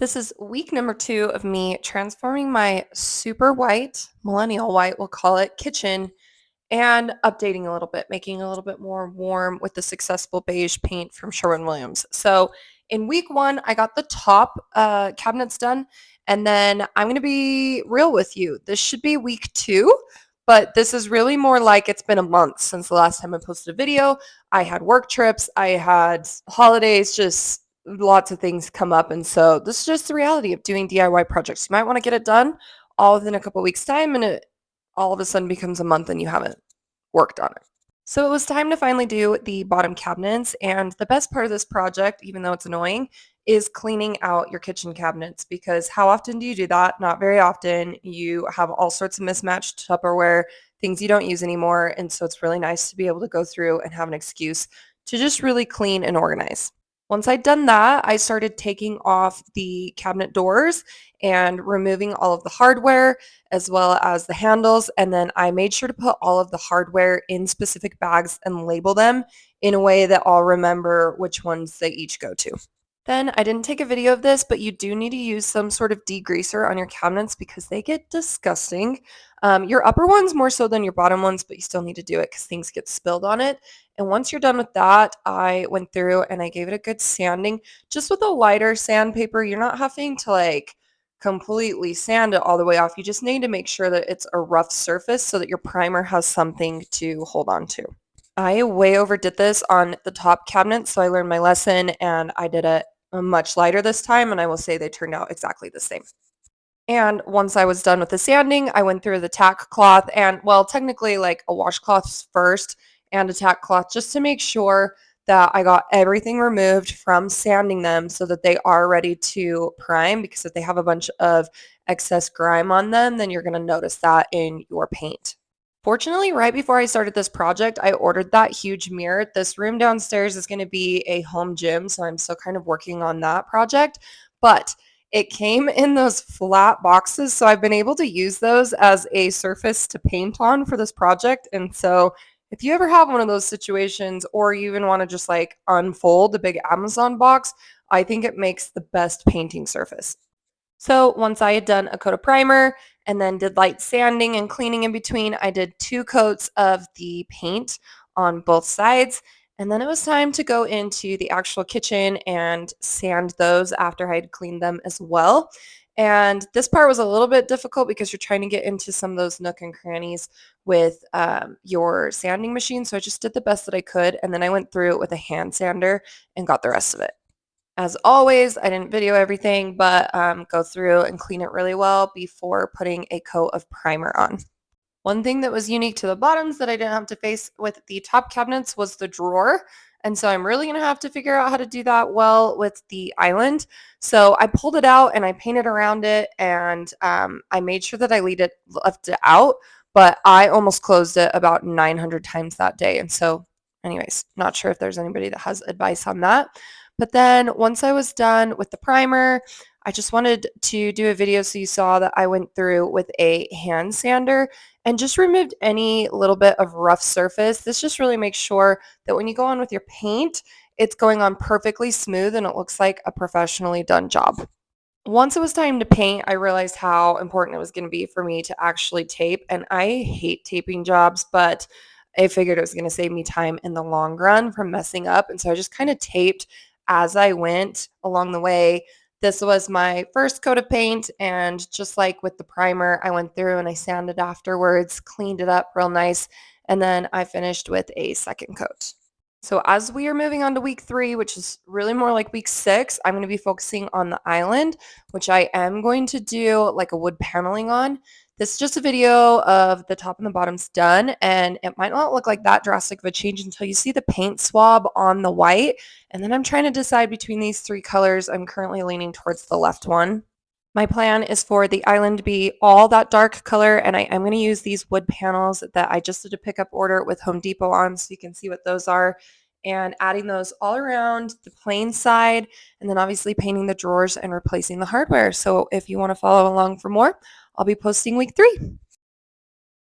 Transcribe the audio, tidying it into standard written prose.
This is week number 2 of me transforming my super white, millennial white, we'll call it, kitchen and updating a little bit, making it a little bit more warm with the successful beige paint from Sherwin-Williams. So in week 1, I got the top cabinets done, and then I'm going to be real with you. This should be week 2, but this is really more like it's been a month since the last time I posted a video. I had work trips, I had holidays, just lots of things come up, and so this is just the reality of doing DIY projects. You might want to get it done all within a couple weeks time, and it all of a sudden becomes a month and you haven't worked on it. So it was time to finally do the bottom cabinets, and the best part of this project, even though it's annoying, is cleaning out your kitchen cabinets, because how often do you do that? Not very often. You have all sorts of mismatched Tupperware, things you don't use anymore, and so it's really nice to be able to go through and have an excuse to just really clean and organize. Once I'd done that, I started taking off the cabinet doors and removing all of the hardware as well as the handles. And then I made sure to put all of the hardware in specific bags and label them in a way that I'll remember which ones they each go to. Then I didn't take a video of this, but you do need to use some sort of degreaser on your cabinets because they get disgusting. Your upper ones more so than your bottom ones, but you still need to do it because things get spilled on it. And once you're done with that, I went through and I gave it a good sanding, just with a lighter sandpaper. You're not having to completely sand it all the way off. You just need to make sure that it's a rough surface so that your primer has something to hold on to. I way overdid this on the top cabinet, so I learned my lesson and I did it much lighter this time, and I will say they turned out exactly the same. And once I was done with the sanding, I went through the tack cloth and, well, technically like a washcloth first and a tack cloth just to make sure that I got everything removed from sanding them so that they are ready to prime, because if they have a bunch of excess grime on them, then you're going to notice that in your paint. Fortunately, right before I started this project, I ordered that huge mirror. This room downstairs is going to be a home gym, so I'm still kind of working on that project, but it came in those flat boxes, so I've been able to use those as a surface to paint on for this project. And so if you ever have one of those situations, or you even want to just unfold a big Amazon box, I think it makes the best painting surface. So once I had done a coat of primer and then did light sanding and cleaning in between, I did 2 coats of the paint on both sides. And then it was time to go into the actual kitchen and sand those after I had cleaned them as well. And this part was a little bit difficult because you're trying to get into some of those nook and crannies with your sanding machine. So I just did the best that I could. And then I went through it with a hand sander and got the rest of it. As always, I didn't video everything, but go through and clean it really well before putting a coat of primer on. One thing that was unique to the bottoms that I didn't have to face with the top cabinets was the drawer. And so I'm really going to have to figure out how to do that well with the island. So I pulled it out and I painted around it, and I made sure that I left it out, but I almost closed it about 900 times that day. And so anyways, not sure if there's anybody that has advice on that. But then once I was done with the primer, I just wanted to do a video so you saw that I went through with a hand sander and just removed any little bit of rough surface. This just really makes sure that when you go on with your paint, it's going on perfectly smooth and it looks like a professionally done job. Once it was time to paint, I realized how important it was going to be for me to actually tape. And I hate taping jobs, but I figured it was going to save me time in the long run from messing up. And so I just kind of taped as I went along the way. This was my first coat of paint, and just like with the primer, I went through and I sanded afterwards, cleaned it up real nice, and then I finished with a second coat. So as we are moving on to week 3, which is really more like week 6, I'm going to be focusing on the island, which I am going to do like a wood paneling on. This is just a video of the top and the bottoms done, and it might not look like that drastic of a change until you see the paint swab on the white. And then I'm trying to decide between these 3 colors. I'm currently leaning towards the left one. My plan is for the island to be all that dark color, and I am going to use these wood panels that I just did a pickup order with Home Depot on, so you can see what those are, and adding those all around the plain side, and then obviously painting the drawers and replacing the hardware. So if you want to follow along for more, I'll be posting week 3.